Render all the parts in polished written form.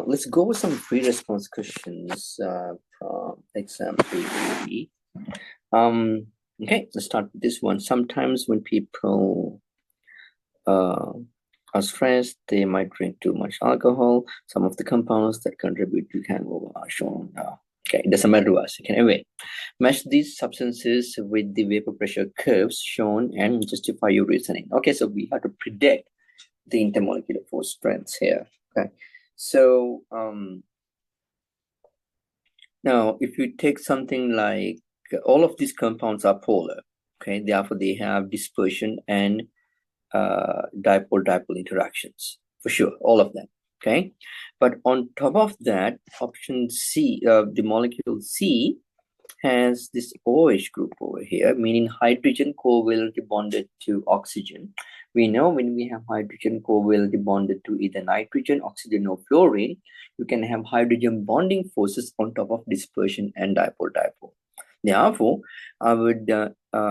let's go with some free response questions from exam 3. Okay, let's start with this one. Sometimes when people are stressed, they might drink too much alcohol. Some of the compounds that contribute to hangover are shown. Okay, it doesn't matter to us. Okay, anyway, match these substances with the vapor pressure curves shown and justify your reasoning. Okay, so we have to predict the intermolecular force strengths here. Okay, so now if you take something like all of these compounds are polar, okay, therefore they have dispersion and dipole-dipole interactions for sure, all of them. Okay, but on top of that, option C, the molecule C has this OH group over here, meaning hydrogen covalently bonded to oxygen. We know when we have hydrogen covalently bonded to either nitrogen, oxygen, or fluorine, you can have hydrogen bonding forces on top of dispersion and dipole-dipole. Therefore, I would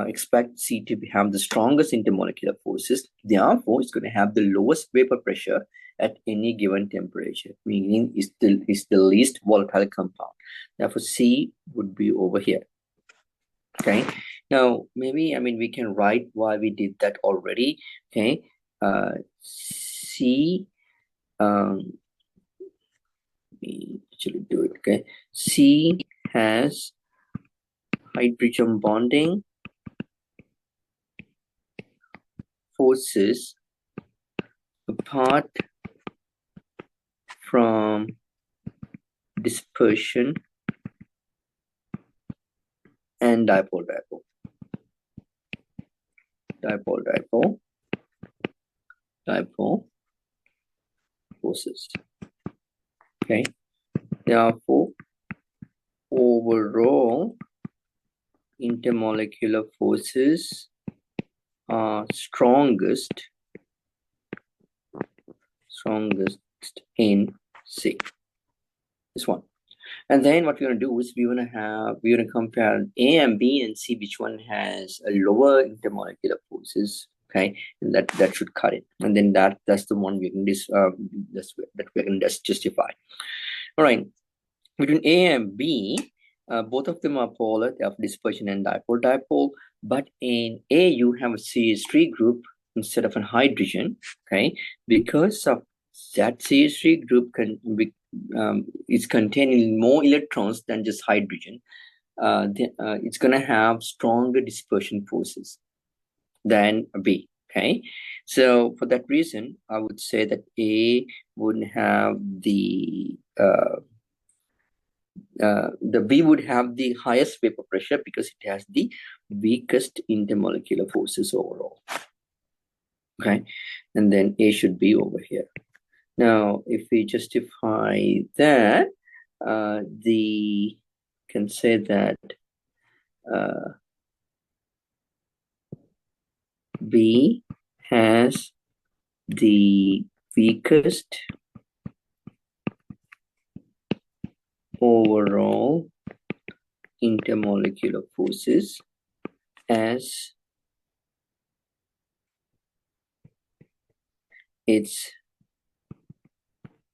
expect C to have the strongest intermolecular forces. Therefore, it's going to have the lowest vapor pressure at any given temperature, meaning it's the least volatile compound. Therefore, C would be over here. Okay. Now, maybe, we can write why we did that already. Okay. C, we actually do it. Okay. C has hydrogen bonding forces apart from dispersion and dipole-dipole. Dipole forces. Okay. Therefore, overall intermolecular forces are strongest in C. This one. And then what we're going to do is we're going to compare A and B and see which one has a lower intermolecular forces. Okay, and that should cut it. And then that's the one we can that we're going to justify. All right, between A and B, both of them are polar. They have dispersion and dipole-dipole. But in A, you have a CH3 group instead of a hydrogen. Okay, because of that CH3 group is containing more electrons than just hydrogen. It's going to have stronger dispersion forces than B. Okay, so for that reason, I would say that A would have the B would have the highest vapor pressure because it has the weakest intermolecular forces overall. Okay, and then A should be over here. Now, if we justify that, can say that B has the weakest overall intermolecular forces as its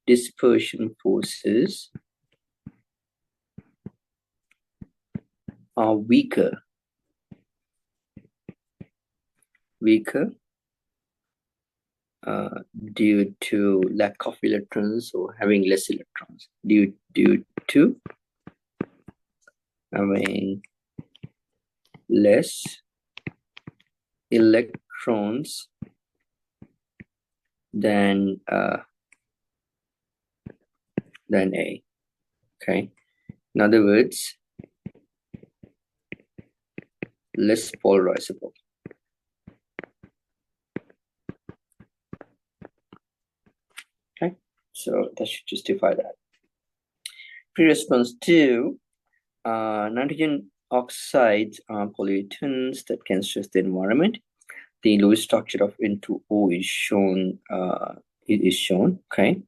dispersion forces are weaker due to lack of electrons or having less electrons, due to having less electrons than A. Okay, in other words, less polarizable. Okay, so that should justify that. Pre-response 2, nitrogen oxides are pollutants that can stress the environment. The Lewis structure of N2O is shown. Okay,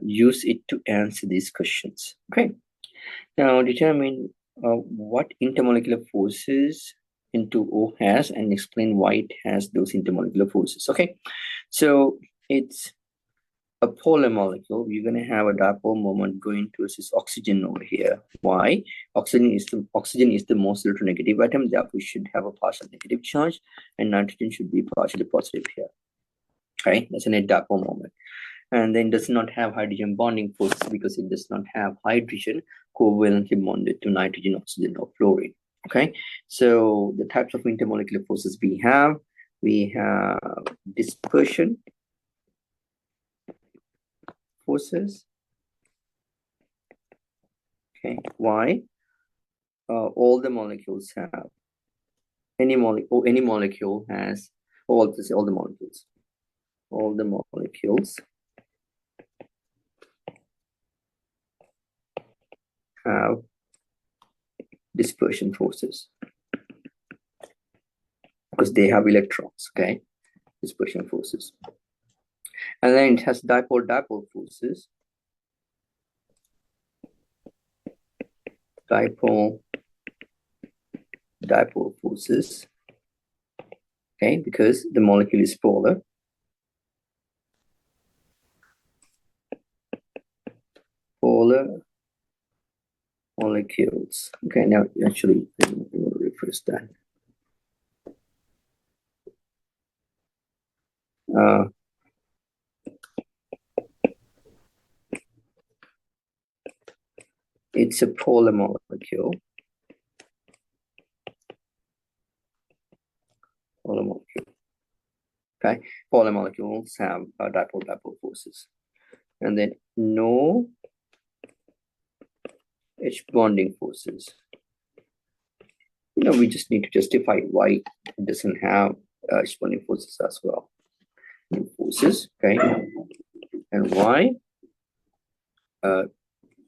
use it to answer these questions. Okay, now determine what intermolecular forces N2O has and explain why it has those intermolecular forces. Okay, so it's a polar molecule, you're going to have a dipole moment going towards this oxygen over here. Why? Oxygen is the most electronegative atom, therefore we should have a partial negative charge, and nitrogen should be partially positive here. Okay, that's a net dipole moment. And then does not have hydrogen bonding forces because it does not have hydrogen covalently bonded to nitrogen, oxygen, or fluorine. Okay, so the types of intermolecular forces we have dispersion forces. Okay, why? All the molecules have any molecule has all the molecules have dispersion forces because they have electrons. Okay, dispersion forces, and then it has dipole forces. Dipole forces. Okay, because the molecule is polar. Polar molecules. Okay, now actually I'm going to refresh that. It's a polar molecule. Polar molecule. Okay, polar molecules have dipole forces, and then no H bonding forces. We just need to justify why it doesn't have H bonding forces as well. Forces, okay, and why?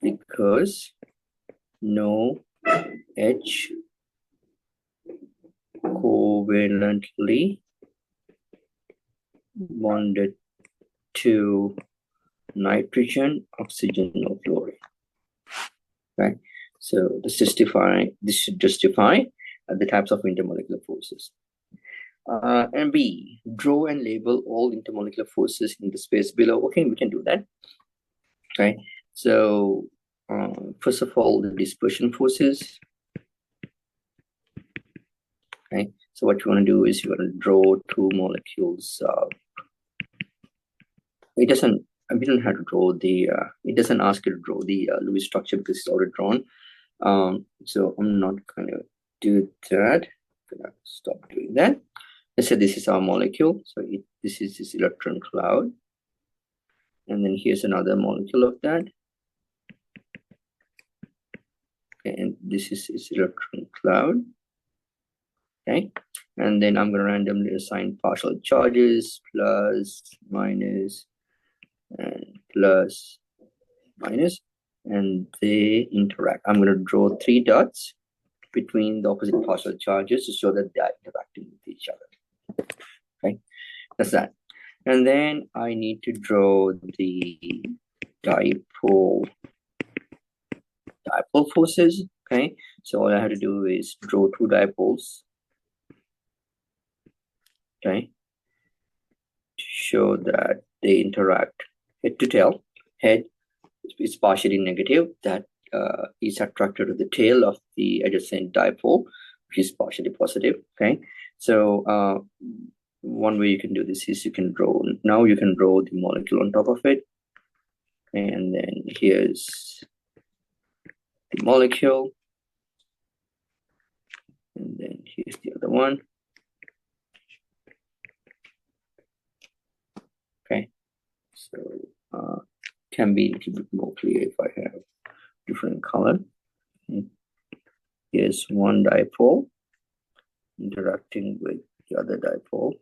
Because no H covalently bonded to nitrogen, oxygen, or fluorine. Okay, so this should justify the types of intermolecular forces. And B, draw and label all intermolecular forces in the space below. Okay, we can do that. Okay, so first of all, the dispersion forces. Okay, so what you want to do is you want to draw two molecules. We don't have to draw the, it doesn't ask you to draw the Lewis structure because it's already drawn. So I'm not going to do that. I'm going to stop doing that. Let's say this is our molecule. So this is this electron cloud. And then here's another molecule of that. Okay, and this is its electron cloud. Okay, and then I'm going to randomly assign partial charges, plus, minus, and plus, minus, and they interact. I'm going to draw 3 dots between the opposite partial charges to show that they are interacting with each other. Okay, that's that. And then I need to draw the dipole forces. Okay, so all I have to do is draw 2 dipoles. Okay, to show that they interact head to tail. Head is partially negative, that is attracted to the tail of the adjacent dipole, which is partially positive. Okay, so one way you can do this is you can draw the molecule on top of it, and then here's the molecule, and then here's the other one. Okay, so can be a little bit more clear if I have different color. Here's one dipole interacting with the other dipole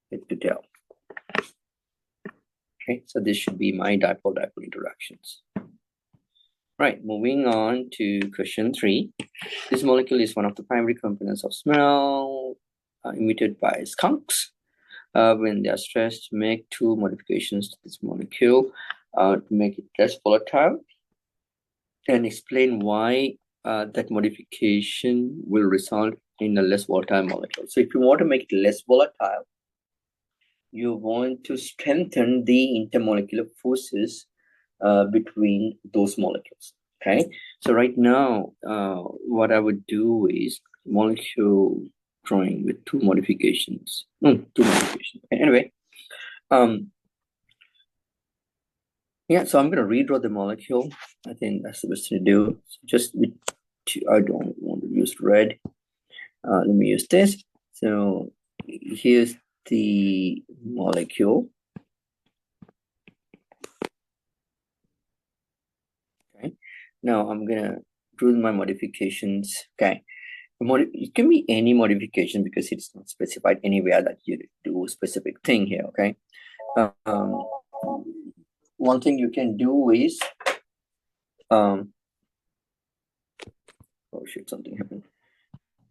head to tail. Okay, so this should be my dipole interactions. Right, moving on to question 3. This molecule is one of the primary components of smell emitted by skunks. When they are stressed, make 2 modifications to this molecule to make it less volatile, and explain why that modification will result in a less volatile molecule. So if you want to make it less volatile, you want to strengthen the intermolecular forces between those molecules. Okay, so right now, what I would do is molecule drawing with two modifications. Two modifications. Okay, anyway, yeah, so I'm going to redraw the molecule. I think that's the best thing to do. So just with I don't want to use red. Let me use this. So here's the molecule. Okay. Now I'm gonna do my modifications. Okay. It can be any modification because it's not specified anywhere that you do a specific thing here. Okay. Um, one thing you can do is oh shit, something happened.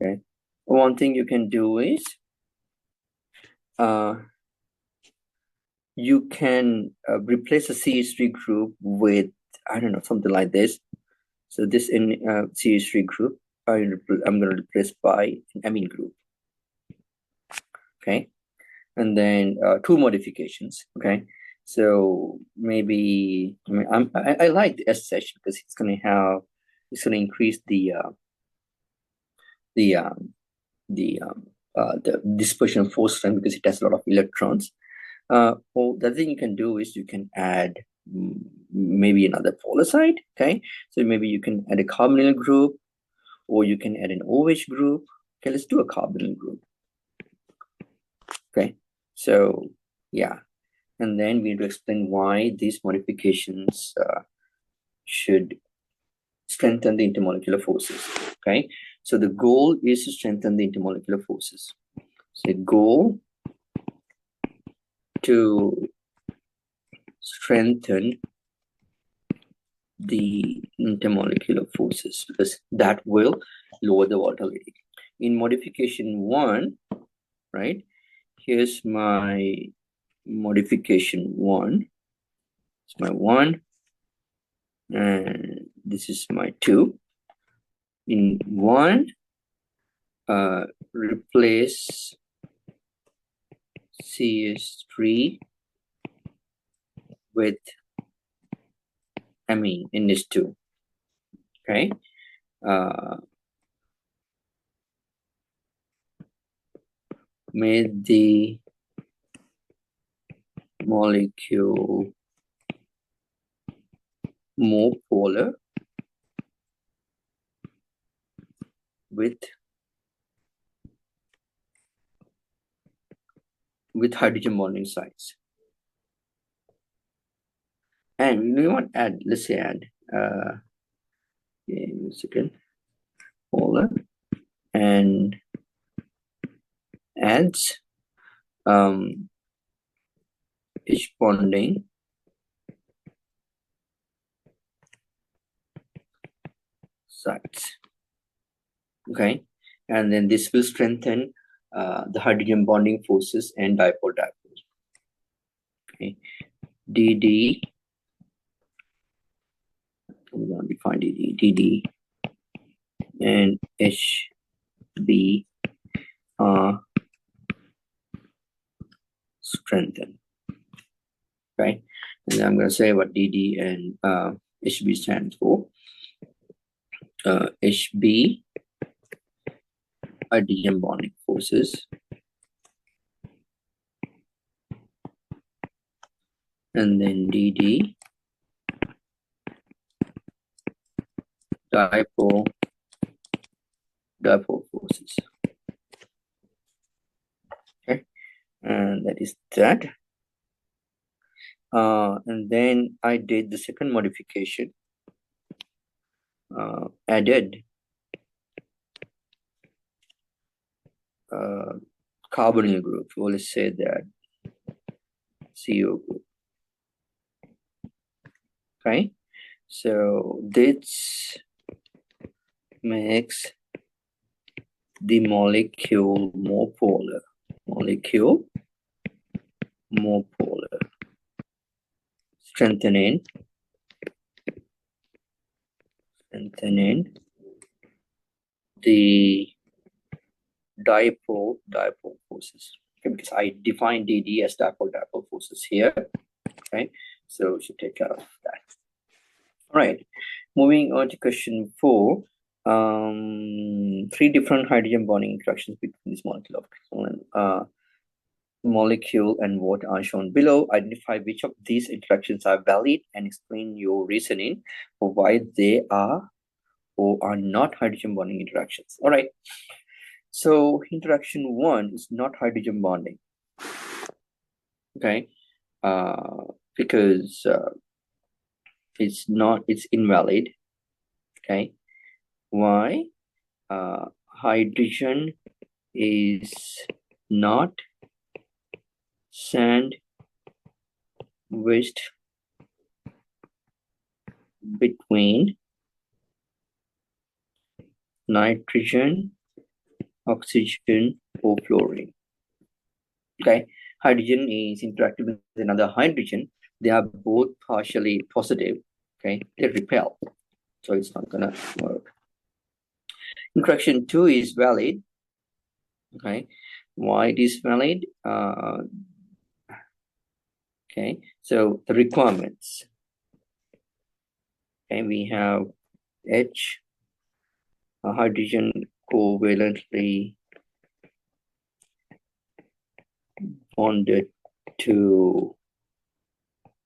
Okay. One thing you can do is you can replace a CH3 group with, I don't know, something like this. So this in CH3 group, I'm going to replace by an amine group. Okay. And then two modifications. Okay. So maybe, I like the SH because it's going to increase the dispersion force strength because it has a lot of electrons. Or the thing you can do is you can add maybe another polar side. Okay, so maybe you can add a carbonyl group, or you can add an OH group. Okay, let's do a carbonyl group. Okay, so yeah, and then we need to explain why these modifications should strengthen the intermolecular forces. Okay, so the goal is to strengthen the intermolecular forces. So the goal to strengthen the intermolecular forces because that will lower the volatility. In modification 1, right, here's my modification 1. It's my 1 and this is my 2. In 1, replace CH3 with amine in this 2. Okay, made the molecule more polar with hydrogen bonding sites. And we want to add, let's say add a second, polar, and adds H bonding sites. Okay, and then this will strengthen the hydrogen bonding forces and dipole-dipole. Okay, DD, we're going to define DD and HB are strengthened. Okay, and then I'm going to say what DD and HB stands for. HB hydrogen bonding forces, and then DD dipole forces. Okay, and that is that. And then I did the second modification, added carbonyl group. Well, let's say that CO group. Okay, so this makes the molecule more polar. Strengthening the dipole forces. okay, because I defined DD as dipole-dipole forces here. Okay, so we should take care of that. All right, moving on to question 4. 3 different hydrogen bonding interactions between this molecule of molecule and water are shown below. Identify which of these interactions are valid and explain your reasoning for why they are or are not hydrogen bonding interactions. All right. So interaction 1 is not hydrogen bonding. Okay. Because it's invalid. Okay. Why? Hydrogen is not sandwiched between nitrogen, oxygen, or fluorine. Okay, hydrogen is interacting with another hydrogen. They are both partially positive. Okay, they repel, so it's not gonna work. Interaction 2 is valid. Okay, why it is valid? Okay, so the requirements. Okay, we have H, hydrogen covalently bonded to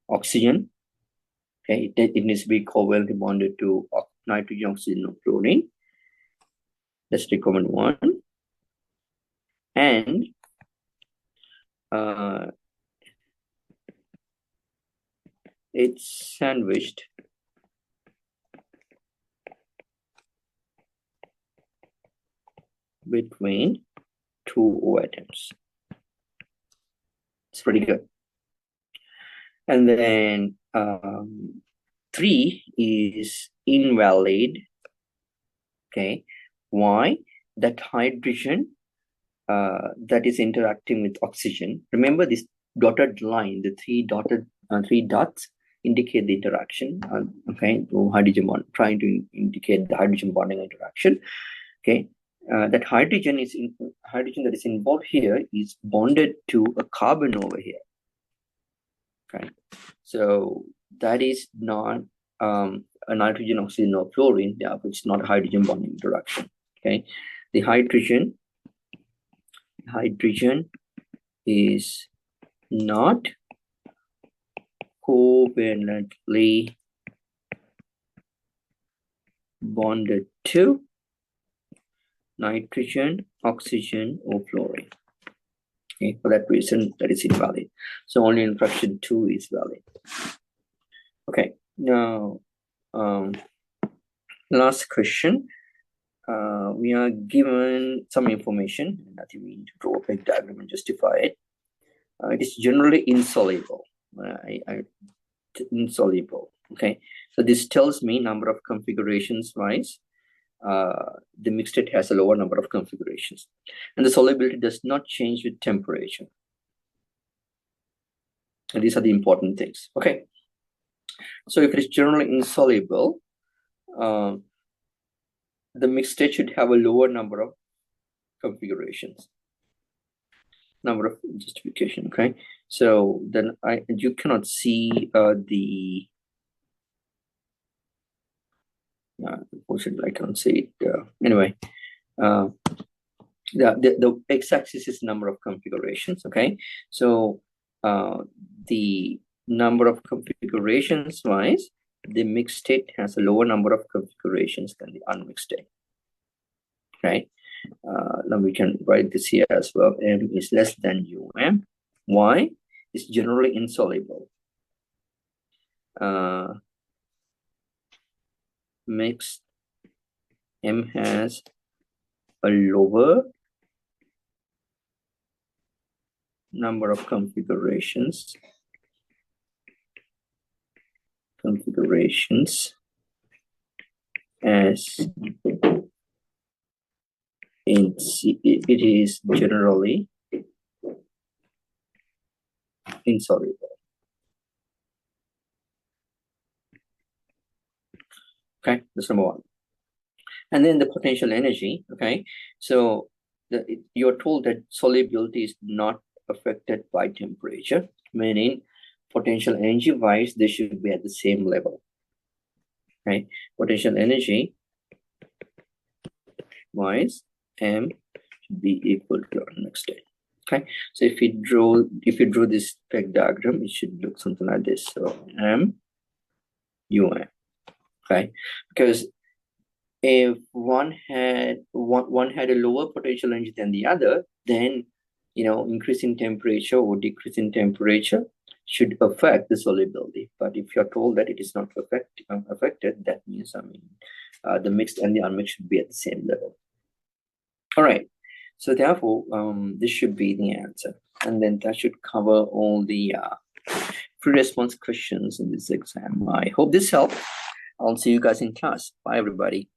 oxygen. Okay, it needs to be covalently bonded to nitrogen, oxygen, or fluorine. That's requirement 1. And it's sandwiched between 2 O atoms. It's pretty good. And then 3 is invalid. Okay, why? That hydrogen that is interacting with oxygen. Remember this dotted line, the 3 dots indicate the interaction. Okay, so hydrogen bond, trying to indicate the hydrogen bonding interaction. Okay, that hydrogen that is involved here is bonded to a carbon over here. Okay, so that is not a nitrogen, oxygen, or fluorine. Yeah, it's not a hydrogen bonding interaction. Okay, the hydrogen is not covalently bonded to nitrogen, oxygen, or fluorine. Okay, for that reason, that is invalid. So only interaction 2 is valid. Okay, now last question. We are given some information, and I think we need to draw a Venn diagram and justify it. It is generally insoluble. Insoluble. Okay, so this tells me number of configurations wise. The mixed state has a lower number of configurations, and the solubility does not change with temperature. And these are the important things. Okay, so if it is generally insoluble, the mixed state should have a lower number of configurations, number of justification. Okay, so then you cannot see the unfortunately I can't see it anyway. The x-axis is number of configurations. Okay, so the number of configurations wise, the mixed state has a lower number of configurations than the unmixed state. Okay, now we can write this here as well. M is less than UM. Why? It's generally insoluble. Mixed M has a lower number of configurations as it is generally insoluble. Okay, that's number 1. And then the potential energy. Okay, so you're told that solubility is not affected by temperature, meaning potential energy wise, they should be at the same level, right? Potential energy wise, M should be equal to our next day. Okay, so if you draw this peg diagram, it should look something like this. So M U M, okay, because if one had a lower potential energy than the other, then increasing temperature or decreasing temperature should affect the solubility. But if you're told that it is not affected, that means the mixed and the unmixed should be at the same level. All right. So therefore, this should be the answer, and then that should cover all the pre-response questions in this exam. I hope this helped. I'll see you guys in class. Bye, everybody.